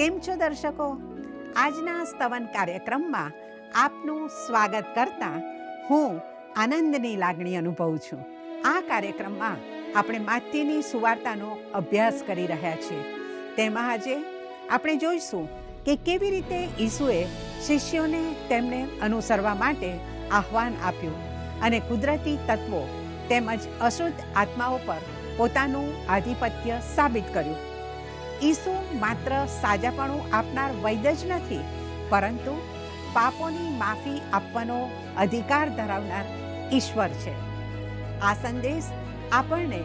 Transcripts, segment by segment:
કેમ છો દર્શકો? આજના સ્તવન કાર્યક્રમમાં આપનું સ્વાગત કરતા હું આનંદની લાગણી અનુભવું છું. આ કાર્યક્રમમાં આપણે માથ્યની સુવાર્તાનો અભ્યાસ કરી રહ્યા છીએ. તેમાં આજે આપણે જોઈશું કે કેવી રીતે ઈસુએ શિષ્યોને તેમને અનુસરવા માટે આહ્વાન આપ્યું અને કુદરતી તત્વો તેમજ અશુદ્ધ આત્માઓ પર પોતાનું આધિપત્ય સાબિત કર્યું. ઈસુ માત્ર સાજાપણું આપનાર વૈદ્ય જ નથી, પરંતુ પાપોની માફી આપવાનો અધિકાર ધરાવનાર ઈશ્વર છે. આ સંદેશ આપણને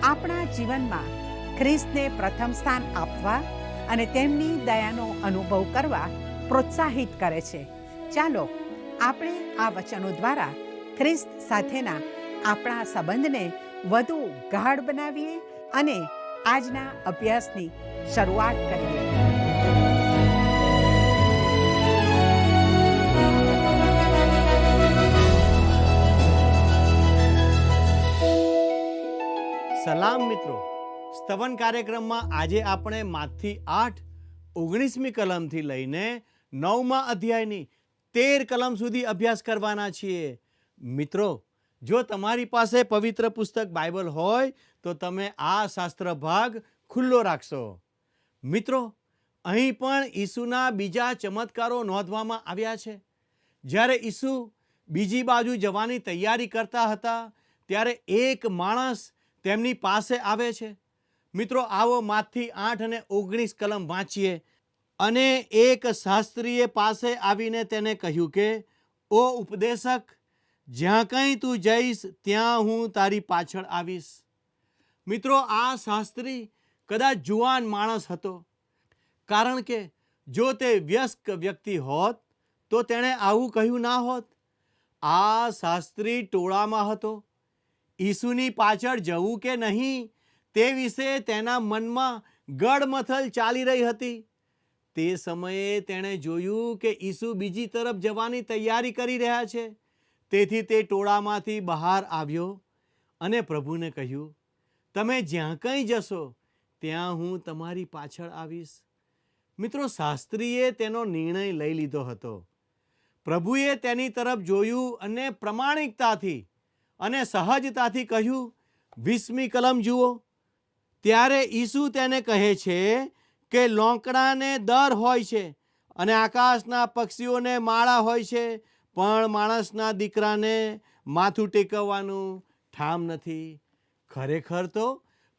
આપણા જીવનમાં ખ્રિસ્તને પ્રથમ સ્થાન આપવા અને તેમની દયાનો અનુભવ કરવા પ્રોત્સાહિત કરે છે. ચાલો આપણે આ વચનો દ્વારા ખ્રિસ્ત સાથેના આપણા સંબંધને વધુ ગાઢ બનાવીએ અને આજના અભ્યાસની શરૂઆત કરીએ. સલામ મિત્રો, સ્તવન કાર્યક્રમમાં આજે આપણે માથી 8:19મી કલમથી લઈને 9મા અધ્યાયની 13 કલમ સુધી અભ્યાસ કરવાના છીએ. મિત્રો, જો તમારી પાસે પવિત્ર પુસ્તક બાઇબલ હોય તો તમે આ શાસ્ત્ર ભાગ ખુલ્લો રાખશો. મિત્રો, અહીં પણ ઈસુના બીજા ચમત્કારો નોંધવામાં આવ્યા છે. જ્યારે ઈસુ બીજી બાજુ જવાની તૈયારી કરતા હતા ત્યારે એક માણસ તેમની પાસે આવે છે. મિત્રો, આવો માથી 8 અને 19 કલમ વાંચીએ. અને એક શાસ્ત્રીએ પાસે આવીને તેને કહ્યું કે, ઓ ઉપદેશક, જ્યાં કંઈ તું જઈશ ત્યાં હું તારી પાછળ આવીશ. મિત્રો, આ શાસ્ત્રી કદાચ જુવાન માણસ હતો, કારણ કે જો તે વયસ્ક વ્યક્તિ હોત તો તેણે આવું કહ્યું ના હોત. આ શાસ્ત્રી ટોળામાં હતો. ઈસુની પાછળ જવું કે નહીં તે વિશે તેના મનમાં ગડમથલ ચાલી રહી હતી. તે સમયે તેણે જોયું કે ઈસુ બીજી તરફ જવાની તૈયારી કરી રહ્યા છે. તેથી તે ટોળામાંથી બહાર આવ્યો અને પ્રભુને કહ્યું, તમે જ્યાં કંઈ જશો ત્યાં હું તમારી પાછળ આવીશ. મિત્રો, શાસ્ત્રીએ તેનો નિર્ણય લઈ લીધો હતો. પ્રભુએ તેની તરફ જોયું અને પ્રમાણિકતાથી અને સહજતાથી કહ્યું. 20મી કલમ જુઓ. ત્યારે ઈસુ તેને કહે છે કે લોંકડાને દર હોય છે અને આકાશના પક્ષીઓને માળા હોય છે, પણ માણસના દીકરાને માથું ટેકવવાનું ઠામ નથી. ખરેખર તો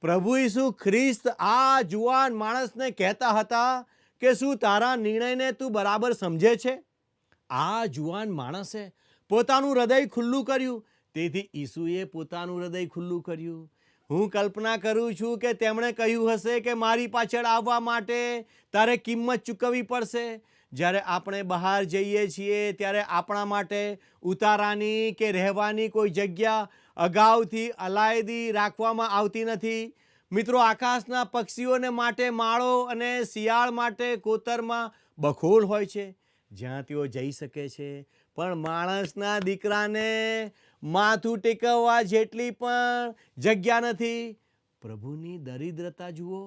પ્રભુ ઈસુ ખ્રિસ્ત આ જુવાન માણસને કહેતા હતા કે શું તારા નિર્ણયને તું બરાબર સમજે છે? આ જુવાન માણસે પોતાનું હૃદય ખુલ્લું કર્યું. તેથી ઈસુએ પોતાનું હૃદય ખુલ્લું કર્યું. હું કલ્પના કરું છું કે તેમણે કહ્યું હશે કે મારી પાછળ આવવા માટે તારે કિંમત ચૂકવવી પડશે. જ્યારે આપણે બહાર જઈએ છીએ ત્યારે આપણા માટે ઉતારાની કે રહેવાની કોઈ જગ્યા અગાઉથી અલાયદી રાખવામાં આવતી નથી. મિત્રો, આકાશના પક્ષીઓને માટે માળો અને શિયાળ માટે કોતરમાં બખોલ હોય છે, જ્યાં તેઓ જઈ શકે છે. પણ માણસના દીકરાને માથું ટેકવવા જેટલી પણ જગ્યા નથી. પ્રભુની દરિદ્રતા જુઓ.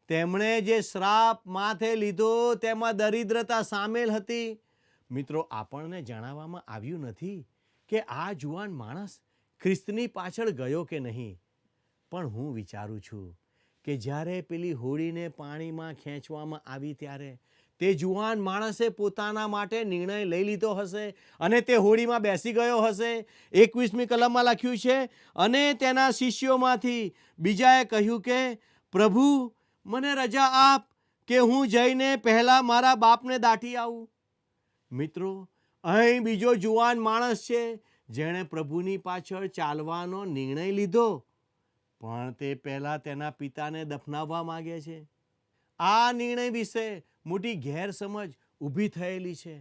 તેમણે જે શ્રાપ માથે લીધો તેમાં દરિદ્રતા સામેલ હતી. મિત્રો, આપણને જણાવવામાં આવ્યું નથી કે આ જુવાન માણસ ખ્રિસ્તની પાછળ ગયો કે નહીં. પણ હું વિચારું છું કે જ્યારે પેલી હોડીને પાણીમાં ખેંચવામાં આવી ત્યારે તે જુવાન માણસે પોતાના માટે નિર્ણય લઈ લીધો હશે અને તે હોડીમાં બેસી ગયો હશે. 21મી કલમમાં લખ્યું છે, અને તેના શિષ્યોમાંથી બીજાએ કહ્યું કે, પ્રભુ, મને રજા આપ કે હું જઈને પહેલાં મારા બાપને દાટી આવું. મિત્રો, અહીં બીજો જુવાન માણસ છે જેણે પ્રભુની પાછળ ચાલવાનો નિર્ણય લીધો, પણ તે પહેલાં તેના પિતાને દફનાવવા માગે છે. આ નિર્ણય વિશે મોટી ગેરસમજ ઊભી થયેલી છે.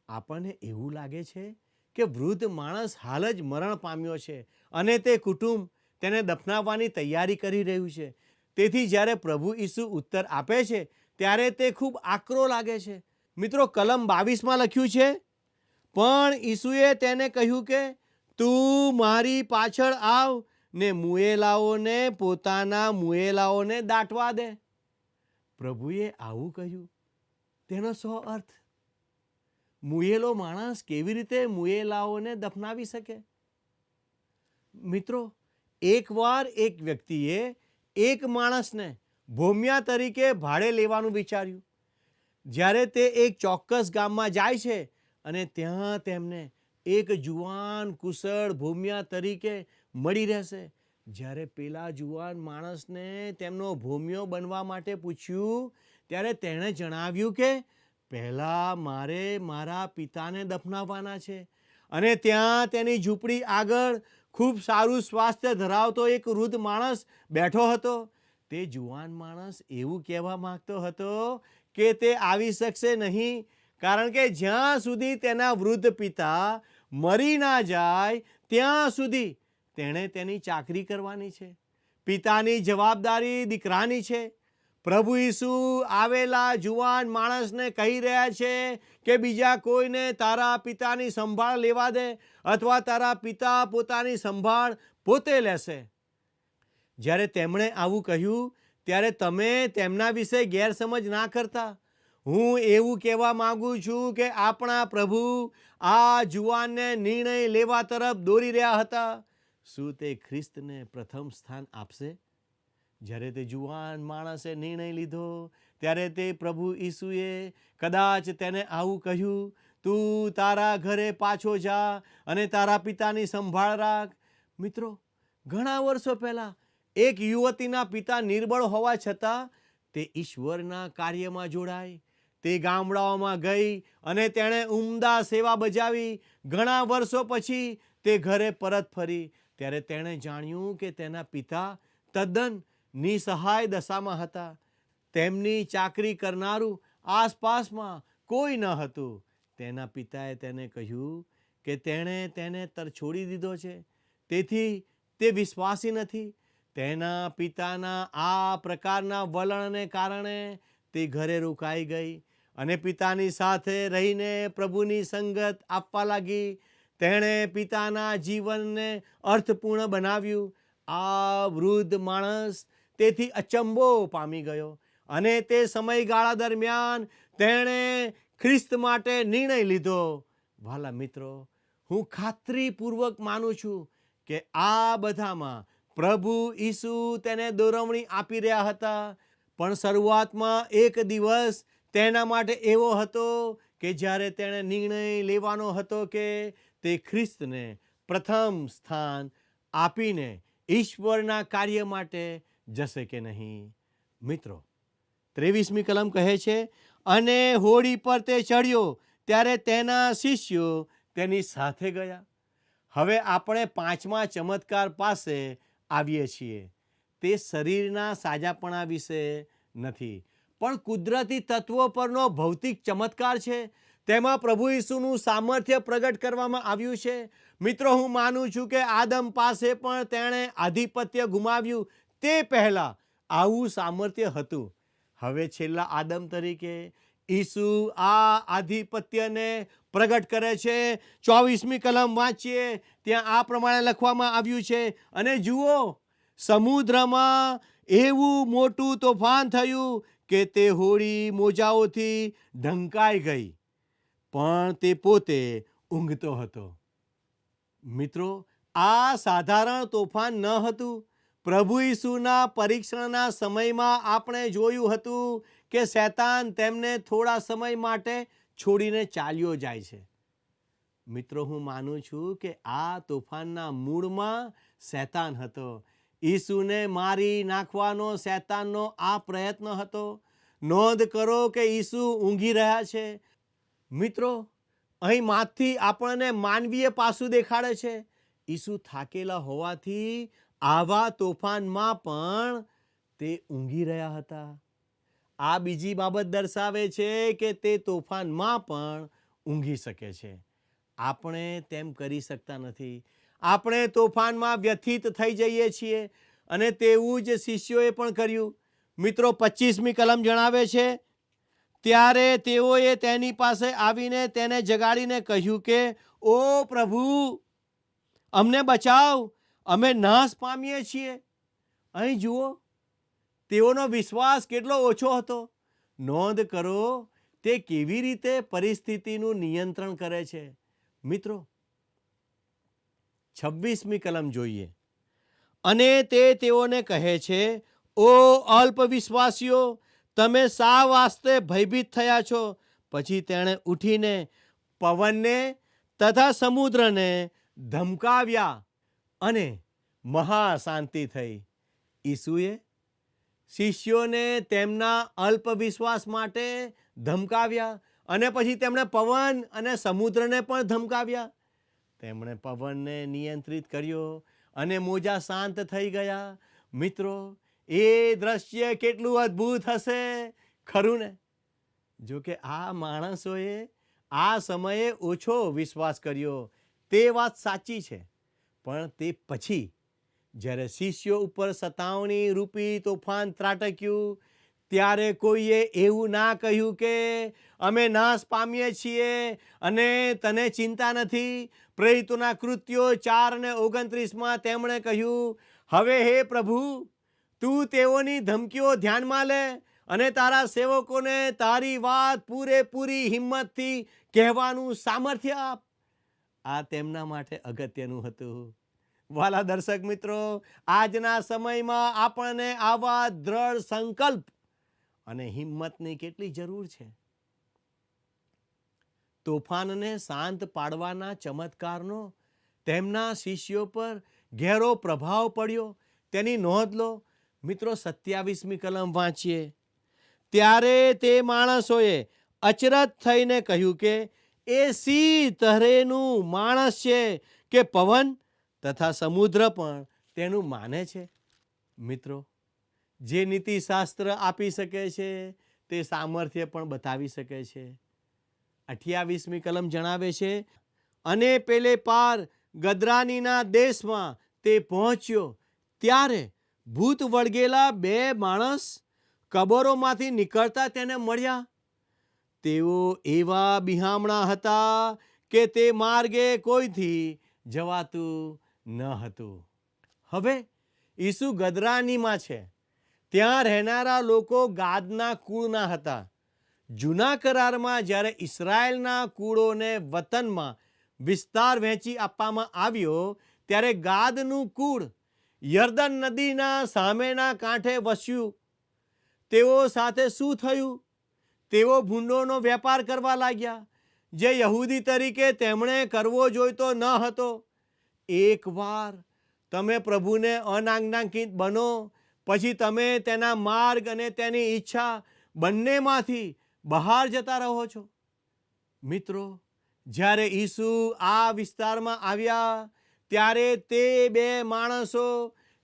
આપણને એવું લાગે છે કે વૃદ્ધ માણસ હાલ જ મરણ પામ્યો છે અને તે કુટુંબ તેને દફનાવવાની તૈયારી કરી રહ્યું છે. તેથી જ્યારે પ્રભુ ઈસુ ઉત્તર આપે છે ત્યારે તે ખૂબ આકરો લાગે છે. મિત્રો, કલમ 22માં લખ્યું છે, પણ ઈસુએ તેને કહ્યું કે તું મારી પાછળ આવ ને મુએલાઓને પોતાના મુએલાઓને દાટવા દે. પ્રભુએ આવું કહ્યું. તેનો સો અર્થ. મુયેલો માણસ કેવી રીતે મુયેલાઓને દફનાવી શકે? મિત્રો, એકવાર એક વ્યક્તિએ એક માણસને ભોમિયા તરીકે ભાડે લેવાનું વિચાર્યું. જ્યારે તે એક ચોક્કસ ગામમાં જાય છે અને ત્યાં તેમને એક જુવાન કુશળ ભોમિયા તરીકે મળી રહેશે. જ્યારે પેલા જુવાન માણસને તેમનો ભોમિયો બનવા માટે પૂછ્યું ત્યારે તેણે જણાવ્યું કે પહેલાં મારે મારા પિતાને દફનાવવાના છે. અને ત્યાં તેની ઝૂંપડી આગળ ખૂબ સારું સ્વાસ્થ્ય ધરાવતો એક વૃદ્ધ માણસ બેઠો હતો. તે જુવાન માણસ એવું કહેવા માંગતો હતો કે તે આવી શકશે નહીં, કારણ કે જ્યાં સુધી તેના વૃદ્ધ પિતા મરી ના જાય ત્યાં સુધી તેણે તેની ચાકરી કરવાની છે. પિતાની જવાબદારી દીકરાની છે. પ્રભુ ઈસુ આવેલા જુવાન માણસને કહી રહ્યા છે કે બીજા કોઈને તારા પિતાની સંભાળ લેવા દે, અથવા તારા પિતા પોતાની સંભાળ પોતે લેશે. જ્યારે તેમણે આવું કહ્યું ત્યારે તમે તેમના વિશે ગેરસમજ ના કરતા. હું એવું કહેવા માંગુ છું કે આપણા પ્રભુ આ જુવાનને નિર્ણય લેવા તરફ દોરી રહ્યા હતા. શું તે ખ્રિસ્તને પ્રથમ સ્થાન આપશે? જ્યારે તે જુવાન માણસે નિર્ણય લીધો ત્યારે તે પ્રભુ ઈસુએ કદાચ તેને આવું કહ્યું, તું તારા ઘરે પાછો જા અને તારા પિતાની સંભાળ રાખ. મિત્રો, ઘણા વર્ષો પહેલાં એક યુવતીના પિતા નિર્બળ હોવા છતાં તે ઈશ્વરના કાર્યમાં જોડાઈ. તે ગામડાઓમાં ગઈ અને તેણે ઉમદા સેવા બજાવી. ઘણા વર્ષો પછી તે ઘરે પરત ફરી ત્યારે તેણે જાણ્યું કે તેના પિતા તદ્દન નિસહાય દશામાં હતા. તેમની ચાકરી કરનારું આસપાસમાં કોઈ ન હતું. તેના પિતાએ તેને કહ્યું કે તેણે તેને તરછોડી દીધો છે, તેથી તે વિશ્વાસી નથી. તેના પિતાના આ પ્રકારના વલણને કારણે તે ઘરે રોકાઈ ગઈ અને પિતાની સાથે રહીને પ્રભુની સંગત આપવા લાગી. તેણે પિતાના જીવનને અર્થપૂર્ણ બનાવ્યું. આ વૃદ્ધ માણસ તેથી અચંબો પામી ગયો અને તે સમયગાળા દરમિયાન તેણે ખ્રિસ્ત માટે નિર્ણય લીધો. વાલા મિત્રો, હું ખાતરીપૂર્વક માનું છું કે આ બધામાં પ્રભુ ઈસુ તેને દોરવણી આપી રહ્યા હતા. પણ શરૂઆતમાં એક દિવસ તેના માટે એવો હતો કે જ્યારે તેણે નિર્ણય લેવાનો હતો કે તે ખ્રિસ્તને પ્રથમ સ્થાન આપીને ઈશ્વરના કાર્ય માટે જશે કે નહીં. મિત્રો, 23મી કલમ કહે છે, અને હોડી પર તે ચડ્યો ત્યારે તેના શિષ્યો તેની સાથે ગયા. હવે આપણે 5મા ચમત્કાર પાસે આવીએ છીએ. તે શરીરના સાજાપણા વિશે નથી, પણ કુદરતી તત્વો પરનો ભૌતિક ચમત્કાર છે. તેમાં પ્રભુ ઈસુનું સામર્થ્ય પ્રગટ કરવામાં આવ્યું છે. મિત્રો, હું માનું છું કે આદમ પાસે પણ તેણે આધિપત્ય ગુમાવ્યું તે પહેલાં આવું સામર્થ્ય હતું. હવે છેલ્લા આદમ તરીકે ઈસુ આ આધિપત્યને પ્રગટ કરે છે. 24મી કલમ વાંચીએ, ત્યાં આ પ્રમાણે લખવામાં આવ્યું છે, અને જુઓ, સમુદ્રમાં એવું મોટું તોફાન થયું કે તે હોડી મોજાઓથી ઢંકાઈ ગઈ, પણ તે પોતે ઊંઘતો હતો. મિત્રો, આ સાધારણ તોફાન ન હતું. પ્રભુ ઈસુના પરીક્ષણના સમયમાં આપણે જોયું હતું કે શૈતાન તેમને થોડા સમય માટે છોડીને ચાલ્યો જાય છે. મિત્રો, હું માનું છું કે આ તોફાનના મૂળમાં શૈતાન હતો. ઈસુને મારી નાખવાનો શૈતાનનો આ પ્રયત્ન હતો. નોંધ કરો કે ઈસુ ઊંઘી રહ્યા છે. મિત્રો, અહીં માથી આપણને માનવીય પાસું દેખાડે છે. ઈસુ થાકેલા હોવાથી આવા તોફાનમાં પણ તે ઊંઘી રહ્યા હતા. આ બીજી બાબત દર્શાવે છે કે તે તોફાનમાં પણ ઊંઘી શકે છે. આપણે તેમ કરી શકતા નથી. આપણે તોફાનમાં વ્યથિત થઈ જઈએ છીએ, અને તેવું જ શિષ્યોએ પણ કર્યું. મિત્રો, 25મી કલમ જણાવે છે, ત્યારે તેઓએ તેની પાસે આવીને તેને જગાડીને કહ્યું કે, ઓ પ્રભુ, અમને બચાવ, અમે નાશ પામીએ છીએ. અહીં જુઓ, તેઓનો વિશ્વાસ કેટલો ઓછો હતો. નોંધ કરો તે કેવી રીતે પરિસ્થિતિનું નિયંત્રણ કરે છે. મિત્રો 26મી કલમ જોઈએ. અને તે તેઓને કહે છે, ઓ અલ્પ વિશ્વાસીઓ, તમે શા વાસ્તે ભયભીત થયા છો? પછી તેણે ઉઠીને પવનને તથા સમુદ્રને ધમકાવ્યા અને મહાશાંતિ થઈ. ઈસુએ શિષ્યોને તેમના અલ્પ વિશ્વાસ માટે ધમકાવ્યા અને પછી તેમણે પવન અને સમુદ્રને પણ ધમકાવ્યા. તેમણે પવનને નિયંત્રિત કર્યો અને મોજા શાંત થઈ ગયા. મિત્રો, એ દ્રશ્ય કેટલું અદ્ભુત હશે, ખરું ને? જો કે આ માણસોએ આ સમયે ઓછો વિશ્વાસ કર્યો, તે વાત સાચી છે. પણ તે પછી જ્યારે શિષ્યો ઉપર સતાવણી રૂપી તોફાન ત્રાટક્યું, ત્યારે કોઈએ એવું ના કહ્યું કે અમે નાશ પામીએ છીએ અને તને ચિંતા નથી. પ્રેરિતોના કૃત્યો 4:29 તેમણે કહ્યું, હવે હે પ્રભુ, તું તેઓની ધમકીઓ ધ્યાનમાં લે અને તારા સેવકોને તારી વાત પૂરેપૂરી હિંમતથી કહેવાનું સામર્થ્ય આપ. આ તેમના માટે અગત્યનું હતું. વાલા દર્શક મિત્રો, આજના સમયમાં આપણને આવા દ્રઢ સંકલ્પ અને હિંમતની કેટલી જરૂર છે. તોફાનને શાંત પાડવાના ચમત્કારનો તેમના શિષ્યો પર ઘેરો પ્રભાવ પડ્યો, તેની નોંધ લો. મિત્રો 27મી કલમ વાંચીએ. ત્યારે તે માણસોએ અચરજ થઈને કહ્યું કે એ સી તरहेનું માણસ છે કે પવન તથા સમુદ્ર પણ તેનું માને છે. મિત્રો, જે નીતિશાસ્ત્ર આપી શકે છે તે સામર્થ્ય પણ બતાવી શકે છે. 28મી કલમ જણાવે છે, અને પેલે પાર ગદરાનીના દેશમાં તે પહોંચ્યો, ત્યારે ભૂત વળગેલા 2 માણસ કબરોમાંથી નીકળતા તેને મળ્યા. તેઓ એવા બિહામણા હતા કે તે માર્ગે કોઈથી જવાતું ન હતું. હવે ઈસુ ગદરાનીમાં છે. ત્યાં રહેનારા લોકો ગાદના કુળના હતા. જૂના કરારમાં જ્યારે ઇસરાયેલના કુળોને વતનમાં વિસ્તાર વહેંચી આપવામાં આવ્યો, ત્યારે ગાદનું કુળ યર્દન નદીના સામેના કાંઠે વસ્યું. તેઓ સાથે શું થયું? તેઓ ભૂંડોનો વેપાર કરવા લાગ્યા, જે યહૂદી તરીકે તેમણે કરવો જોઈતો ન હતો. એકવાર તમે પ્રભુને અનાજ્ઞાકિત બનો, પછી તમે તેના માર્ગ અને તેની ઈચ્છા બંનેમાંથી બહાર જતા રહો છો. મિત્રો, જ્યારે ઈસુ આ વિસ્તારમાં આવ્યા, ત્યારે તે 2 માણસો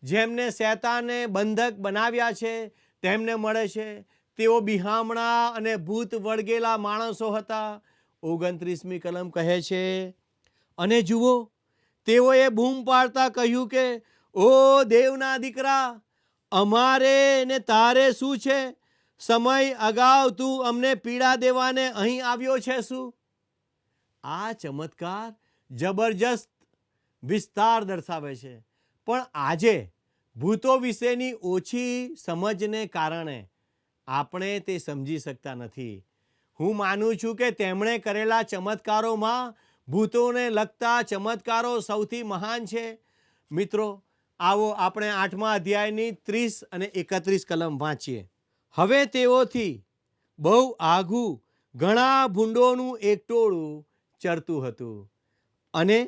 જેમને શૈતાને બંધક બનાવ્યા છે તેમને મળે છે. તેઓ બિહામણા અને ભૂત વળગેલા માણસો હતા. 29મી કલમ કહે છે, અને જુઓ, તેઓએ બૂમ પાડતા કહ્યું કે ઓ દેવના દીકરા, અમારે ને તારે શું છે? સમય અગાઉ તું અમને પીડા દેવાને અહીં આવ્યો છે શું? આ ચમત્કાર જબરજસ્ત વિસ્તાર દર્શાવે છે. પણ આજે ભૂતો વિશેની ઓછી સમજને કારણે આપણે તે સમજી શકતા નથી. હું માનું છું કે તેમણે કરેલા ચમત્કારોમાં ભૂતોને લગતા ચમત્કારો સૌથી મહાન છે. મિત્રો, આવો આપણે 8મા અધ્યાયની 30 અને 31 કલમ વાંચીએ. હવે તેઓથી બહુ આઘું ઘણા ભૂંડોનું એક ટોળું ચરતું હતું, અને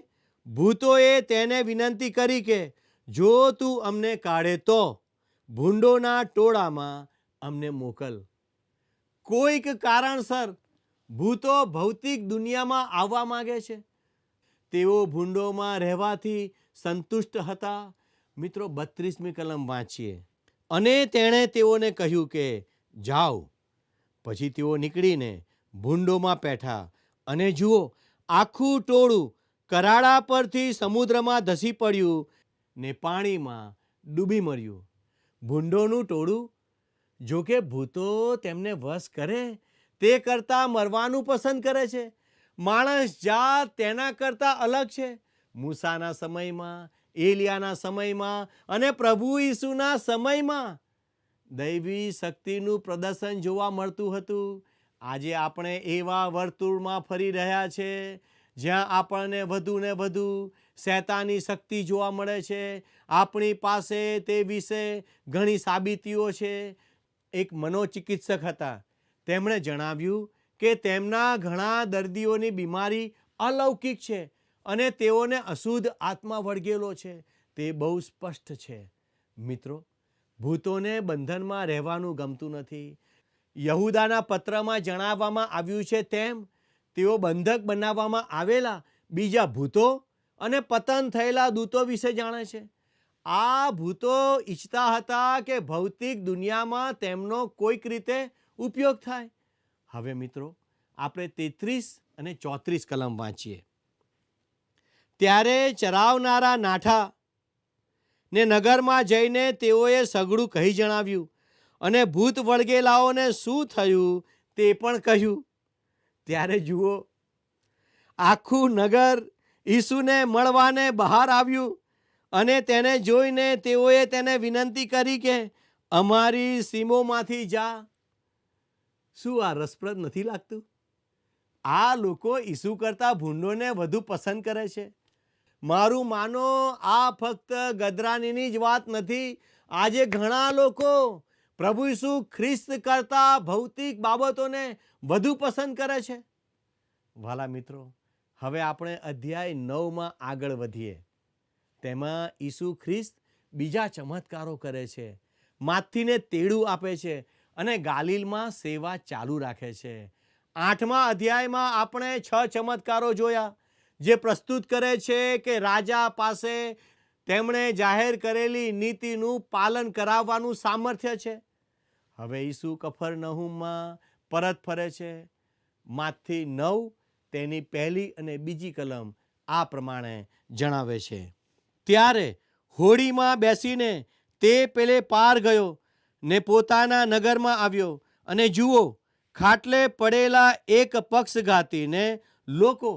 ભૂતોએ તેને વિનંતી કરી કે જો તું અમને કાઢે તો ભૂંડોના ટોળામાં અમને મોકલ. કોઈક કારણસર ભૂતો ભૌતિક દુનિયામાં આવવા માંગે છે. તેઓ ભૂંડોમાં રહેવાથી સંતુષ્ટ હતા. મિત્રો 32મી કલમ વાંચીએ. અને તેણે તેઓને કહ્યું કે જાઓ. પછી તેઓ નીકળીને ભૂંડોમાં બેઠા, અને જુઓ, આખું ટોળું કરાડા પરથી સમુદ્રમાં ધસી પડ્યું ને પાણીમાં ડૂબી મર્યું. ભૂંડોનું ટોળું, જો કે ભૂતો તેમને વશ કરે તે કરતાં મરવાનું પસંદ કરે છે. માણસ જાત તેના કરતાં અલગ છે. મૂસાના સમયમાં, એલિયાના સમયમાં અને પ્રભુ ઈસુના સમયમાં દૈવી શક્તિનું પ્રદર્શન જોવા મળતું હતું. આજે આપણે એવા વર્તુળમાં ફરી રહ્યા છે જ્યાં આપણને વધુ ને વધુ શૈતાની શક્તિ જોવા મળે છે. આપણી પાસે તે વિશે ઘણી સાબિતીઓ છે. એક મનોચિકિત્સક હતા, તેમણે જણાવ્યું કે તેમના ઘણા દર્દીઓની બીમારી અલૌકિક છે અને તેઓને અશુદ્ધ આત્મા વળગેલો છે. તે બહુ સ્પષ્ટ છે. મિત્રો, ભૂતોને બંધનમાં રહેવાનું ગમતું નથી. યહૂદાના પત્રમાં જણાવવામાં આવ્યું છે તેમ તેઓ બંધક બનાવવામાં આવેલા બીજા ભૂતો અને પતન થયેલા દૂતો વિશે જાણે છે. આ ભૂતો ઈચ્છતા હતા કે ભૌતિક દુનિયામાં તેમનો કોઈક રીતે ઉપયોગ થાય. હવે મિત્રો, આપણે 33 અને 34 કલમ વાંચીએ. ત્યારે ચરાવનારા નાઠા ને નગરમાં જઈને તેઓએ સઘળું કહી જણાવ્યું અને ભૂત વળગેલાઓને શું થયું તે પણ કહ્યું. ત્યારે જુઓ, આખું નગર ઈસુને મળવાને બહાર આવ્યું અને તેને જોઈને તેઓએ તેને વિનંતી કરી કે અમારી સીમોમાંથી જા. શું આ રસપ્રદ નથી લાગતું? આ લોકો ઈસુ કરતા ભૂંડોને વધુ પસંદ કરે છે. મારું માનો, આ ફક્ત ગદરાનીની જ વાત નથી. આજે ઘણા લોકો પ્રભુ ઈસુ ખ્રિસ્ત કરતા ભૌતિક બાબતોને વધુ પસંદ કરે છે. વાલા મિત્રો, હવે આપણે અધ્યાય 9માં આગળ વધીએ. તેમાં ઈસુ ખ્રિસ્ત બીજા ચમત્કારો કરે છે, માથીને તેડું આપે છે અને ગાલિલમાં સેવા ચાલુ રાખે છે. 8મા અધ્યાયમાં આપણે 6 ચમત્કારો જોયા જે પ્રસ્તુત કરે છે કે રાજા પાસે તેમણે જાહેર કરેલી નીતિનું પાલન કરાવવાનું સામર્થ્ય છે. હવે ઈસુ કફરનહૂમમાં પરત ફરે છે. માથી 9 તેની 1 અને 2 કલમ આ પ્રમાણે જણાવે છે. ત્યારે હોડીમાં બેસીને તે પેલે પાર ગયો ને પોતાના નગરમાં આવ્યો અને જુઓ, ખાટલે પડેલા એક પક્ષઘાતીને લોકો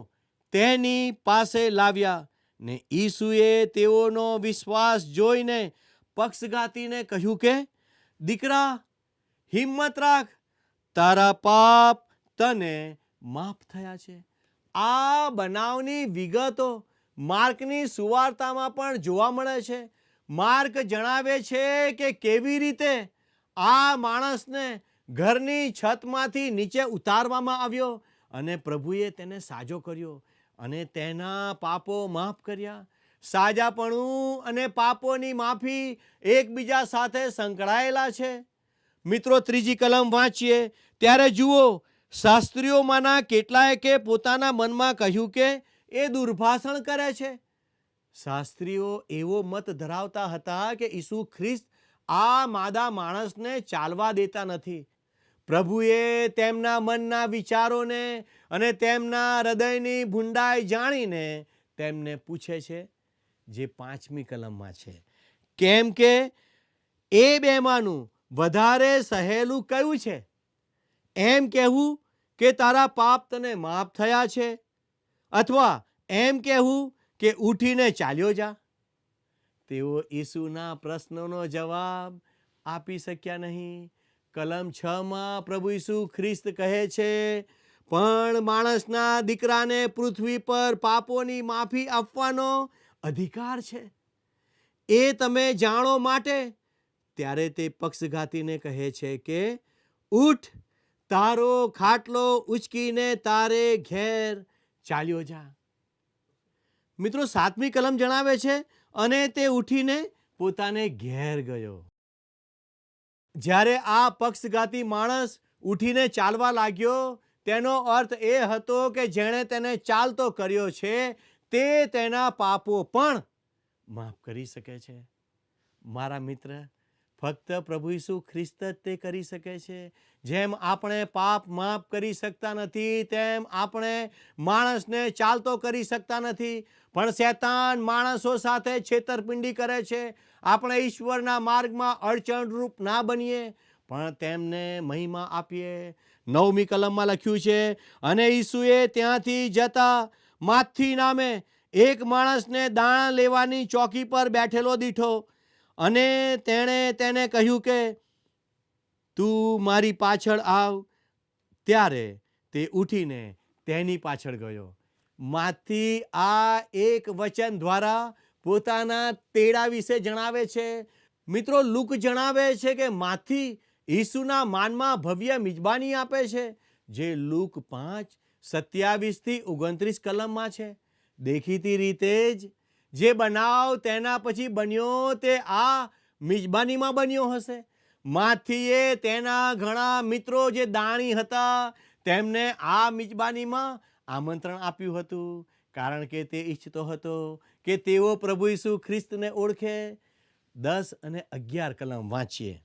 તેની પાસે લાવ્યા ને ઈસુએ તેઓનો વિશ્વાસ જોઈને પક્ષઘાતીને કહ્યું કે દીકરા, હિંમત રાખ, તારા પાપ તને માફ થયા છે. આ બનાવની વિગતો માર્કની સુવાર્તામાં પણ જોવા મળે છે. માર્ક જણાવે છે કે કેવી રીતે આ માણસને ઘરની છતમાંથી નીચે ઉતારવામાં આવ્યો અને પ્રભુએ તેને સાજો કર્યો અને તેના પાપો માફ કર્યા. સાજાપણું અને પાપોની માફી એકબીજા સાથે સંકળાયેલા છે. મિત્રો, 3 કલમ વાંચીએ. ત્યારે જુઓ, શાસ્ત્રીઓમાંના કેટલાયે પોતાના મનમાં કહ્યું કે એ દુર્ભાષણ કરે છે. શાસ્ત્રીઓ એવો મત ધરાવતા હતા કે ઈસુ ખ્રિસ્ત આ માદા માણસને ચાલવા દેતા નથી. પ્રભુએ તેમના મનના વિચારોને અને તેમના હૃદયની ભૂંડાઈ જાણીને તેમને પૂછે છે, જે 5મી કલમમાં છે, કેમ કે એ બેમાંનું વધારે સહેલું કયું છે? એમ કહેવું કે તારા પાપ તને માફ થયા છે, અથવા એમ કહેવું કે ઉઠીને ચાલ્યો જા? તેઓ ઈસુના પ્રશ્નોનો જવાબ આપી શક્યા નહીં. કલમ 6માં પ્રભુ ઈસુ ખ્રિસ્ત કહે છે, પણ માણસના દીકરાને પૃથ્વી પર પાપોની માફી આપવાનો અધિકાર છે, એ તમે જાણો માટે. ત્યારે તે પક્ષઘાતીને કહે છે કે ઉઠ, તારો ખાટલો ઉચકીને તારે ઘેર ચાલ્યો જા. મિત્રો, 7મી કલમ જણાવે છે અને તે ઉઠીને પોતાને ઘેર ગયો. જ્યારે આ પક્ષઘાતી માણસ ઉઠીને ચાલવા લાગ્યો, તેનો અર્થ એ હતો કે જેણે તેને ચાલતો કર્યો છે તે તેના પાપો પણ માફ કરી શકે છે. મારા મિત્ર, ફક્ત પ્રભુ ઈસુ ખ્રિસ્ત જ તે કરી શકે છે. જેમ આપણે પાપ માફ કરી શકતા નથી, તેમ આપણે માણસને ચાલતો કરી શકતા નથી. પણ શૈતાન માણસો સાથે છેતરપિંડી કરે છે. આપણે ઈશ્વરના માર્ગમાં અડચણરૂપ ના બનીએ, પણ તેમને મહિમા આપીએ. 9મી કલમમાં લખ્યું છે, અને ઈસુએ ત્યાંથી જતા માથી નામે એક માણસને દાણા લેવાની ચોકી પર બેઠેલો દીઠો અને તેણે તેને કહ્યું કે તું મારી પાછળ આવ. ત્યારે તે ઉઠીને તેની પાછળ ગયો. માથી આ એક વચન દ્વારા પોતાના તેડા વિશે જણાવે છે. મિત્રો, લુક જણાવે છે કે માથી ઈસુના માનમાં ભવ્ય મિજબાની આપે છે, જે લુક 5:27-29 કલમમાં છે. દેખીતી રીતે જ જે બનાવ તેના પછી બન્યો તે આ મિજબાનીમાં બન્યો હશે. માથીએ તેના ઘણા મિત્રો જે દાણી હતા તેમને આ મિજબાનીમાં આમંત્રણ આપ્યું હતું, કારણ કે તે ઈચ્છતો હતો કે તેઓ પ્રભુ ઈસુ ખ્રિસ્તને ઓળખે. 10 અને 11 કલમ વાંચીએ.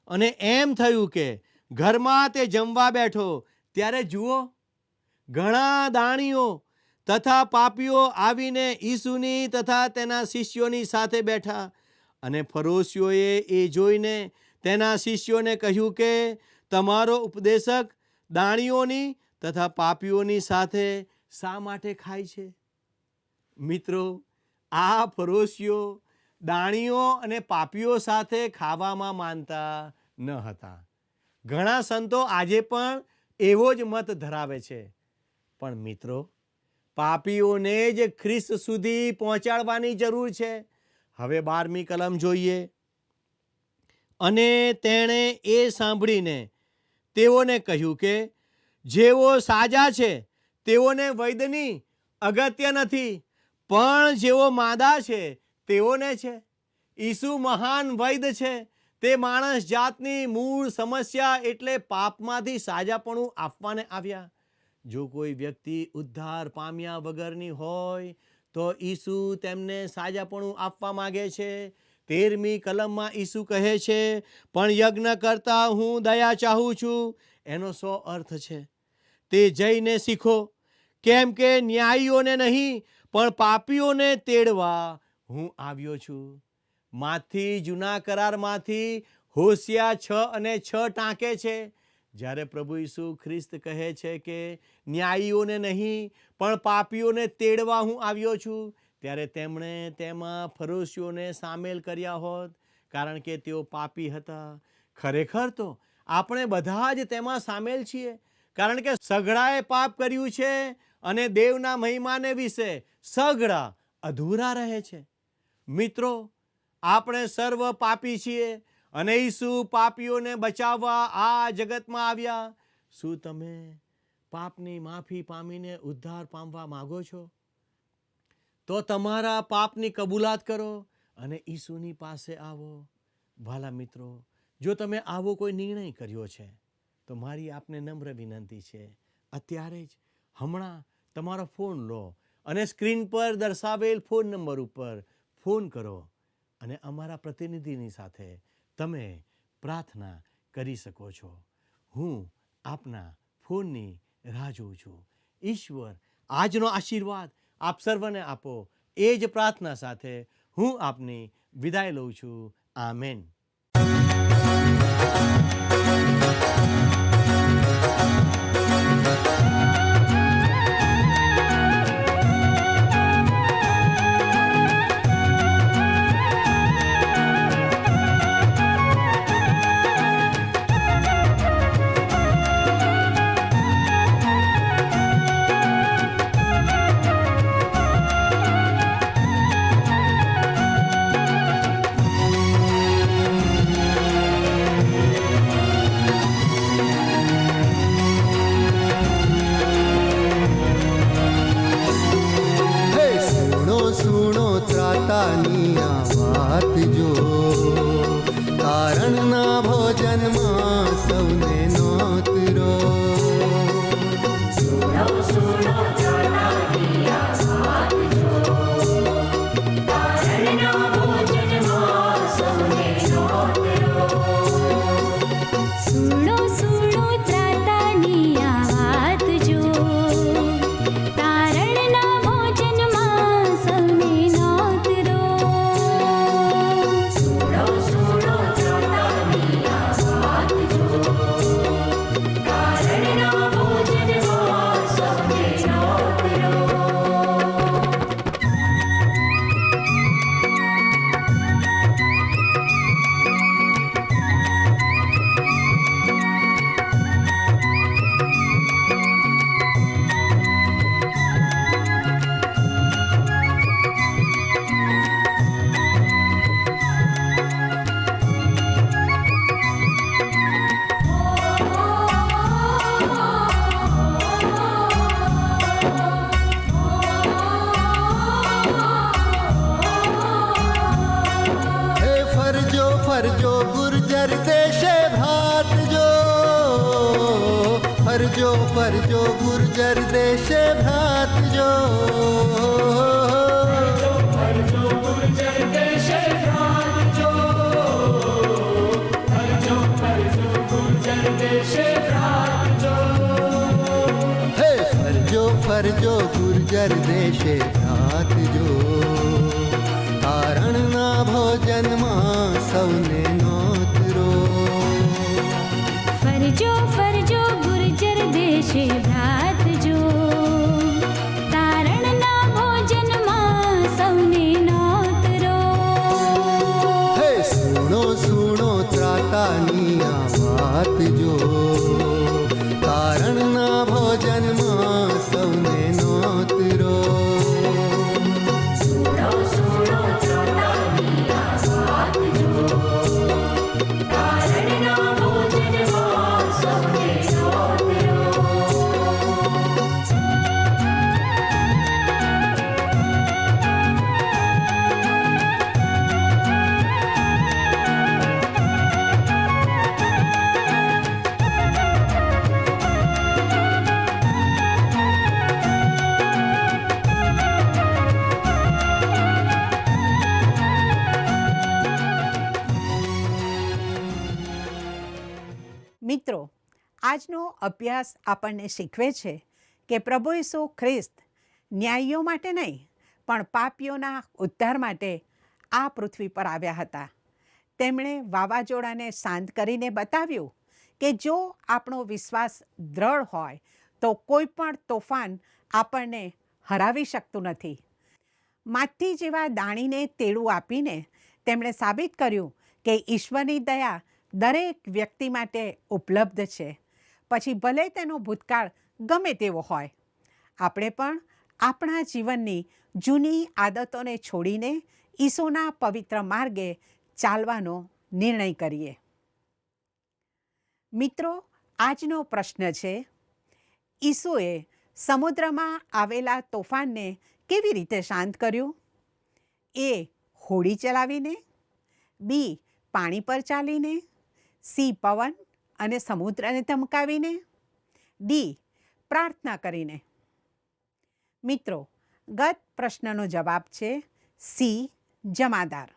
અને એમ થયું કે ઘરમાં તે જમવા બેઠો ત્યારે જુઓ, ઘણા દાણીઓ તથા પાપીઓ આવીને ઈસુની તથા તેના શિષ્યોની સાથે બેઠા. અને ફરોશીઓએ એ જોઈને તેના શિષ્યોને કહ્યું કે તમારો ઉપદેશક દાણીઓની તથા પાપીઓની સાથે શા માટે ખાય છે? મિત્રો, આ ફરોશીઓ દાણીઓ અને પાપીઓ સાથે ખાવામાં માનતા ન હતા. ઘણા સંતો આજે પણ એવો જ મત ધરાવે છે. પણ મિત્રો, પાપીઓને જ ખ્રિસ્ત સુધી પહોંચાડવાની જરૂર છે. હવે 12મી કલમ જોઈએ. અને તેણે એ સાંભળીને તેઓને કહ્યું કે જેઓ સાજા છે તેઓને વૈદ્યની અગત્ય નથી, પણ જેઓ માંદા છે તેઓને છે. ઈસુ મહાન વૈદ્ય છે. તે માણસ જાતની મૂળ સમસ્યા એટલે પાપમાંથી સાજાપણું આપવાને આવ્યા. જો કોઈ વ્યક્તિ ઉદ્ધાર પામ્યા વગરની હોય તો ઈસુ તેમને સાજાપણું આપવા માગે છે. 13મી કલમમાં ઈસુ કહે છે, પણ યજ્ઞ કરતા હું દયા ચાહું છું. એનો શો અર્થ છે? તે જઈને શીખો, કેમ કે ન્યાયીઓને નહીં પણ પાપીઓને તેડવા હું આવ્યો છું. માથી જૂના કરારમાંથી હોશિયા 6 અને 6 ટાંકે છે. જ્યારે પ્રભુ ઈસુ ખ્રિસ્ત કહે છે કે ન્યાયીઓને નહીં પણ પાપીઓને તેડવા હું આવ્યો છું, ત્યારે તેમણે તેમાં ફરોશીઓને સામેલ કર્યા હોત, કારણ કે તેઓ પાપી હતા. ખરેખર તો આપણે બધા જ તેમાં સામેલ છીએ, કારણ કે સઘળાએ પાપ કર્યું છે અને દેવના મહિમાને વિશે સઘળા અધૂરા રહે છે. મિત્રો, આપણે સર્વ પાપી છીએ અને ઈસુ પાપીઓને બચાવવા આ જગતમાં આવ્યા. શું તમે પાપની માફી પામીને ઉદ્ધાર પામવા માંગો છો? તો તમારા પાપની કબૂલાત કરો અને ઈસુની પાસે આવો. ભલા મિત્રો, જો તમે આવો કોઈ નિર્ણય કર્યો છે તો મારી આપને નમ્ર વિનંતી છે, અત્યારે જ હમણાં તમારો ફોન લો અને સ્ક્રીન પર દર્શાવેલ ફોન નંબર ઉપર ફોન કરો અને અમારા પ્રતિનિધિની સાથે તમે પ્રાર્થના કરી શકો છો. હું આપના ફોનની રાહ જોઉં છું. ઈશ્વર આજનો આશીર્વાદ આપ સર્વને આપો. એ જ પ્રાર્થના સાથે હું આપની વિદાય લઉં છું. આમેન. ફરજો ફરજો ગુર્જર દેશે ભ્રાતજો. હે ફરજો ફરજો ગુર્જર દેશે ભ્રાતજો. તારણના ભોજનમાં સૌને નોતરો. ફરજો ફરજો ગુર્જર દેશે ભ્રાતજો. તારણના ભોજનમાં સૌને નોતરો. હે સુણો સુણો ત્રાતાની આ વાત જો. તારણના ભોજનમાં સૌને નોતરો. મિત્રો, આજનો અભ્યાસ આપણને શીખવે છે કે પ્રભુ ઈસુ ખ્રિસ્ત ન્યાયીઓ માટે નહીં પણ પાપીઓના ઉદ્ધાર માટે આ પૃથ્વી પર આવ્યા હતા. તેમણે વાવાઝોડાને શાંત કરીને બતાવ્યું કે જો આપણો વિશ્વાસ દ્રઢ હોય તો કોઈ પણ તોફાન આપણને હરાવી શકતું નથી. માથી જેવા દાણીને તેડું આપીને તેમણે સાબિત કર્યું કે ઈશ્વરની દયા દરેક વ્યક્તિ માટે ઉપલબ્ધ છે, પછી ભલે તેનો ભૂતકાળ ગમે તેવો હોય. આપણે પણ આપણા જીવનની જૂની આદતોને છોડીને ઈસુના પવિત્ર માર્ગે ચાલવાનો નિર્ણય કરીએ. મિત્રો, આજનો પ્રશ્ન છે, ઈસુએ સમુદ્રમાં આવેલા તોફાનને કેવી રીતે શાંત કર્યું? એ હોડી ચલાવીને, બી પાણી પર ચાલીને, સી પવન અને સમુદ્રને ધમકાવીને, ડી પ્રાર્થના કરીને. મિત્રો, ગત પ્રશ્નનો જવાબ છે સી જમાદાર.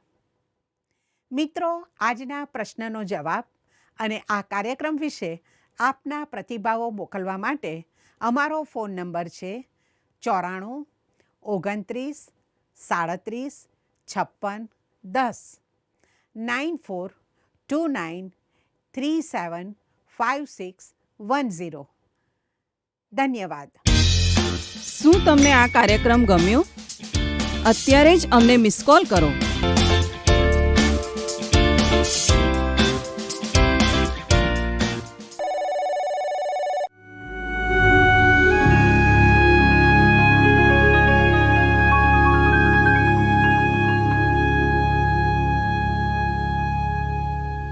મિત્રો, આજના પ્રશ્નનો જવાબ અને આ કાર્યક્રમ વિશે આપના પ્રતિભાવો મોકલવા માટે અમારો ફોન નંબર છે 94 29 37 56 10 9429 375610. ધન્યવાદ. શું તમને આ કાર્યક્રમ ગમ્યો? અત્યારે જ અમને મિસ કોલ કરો.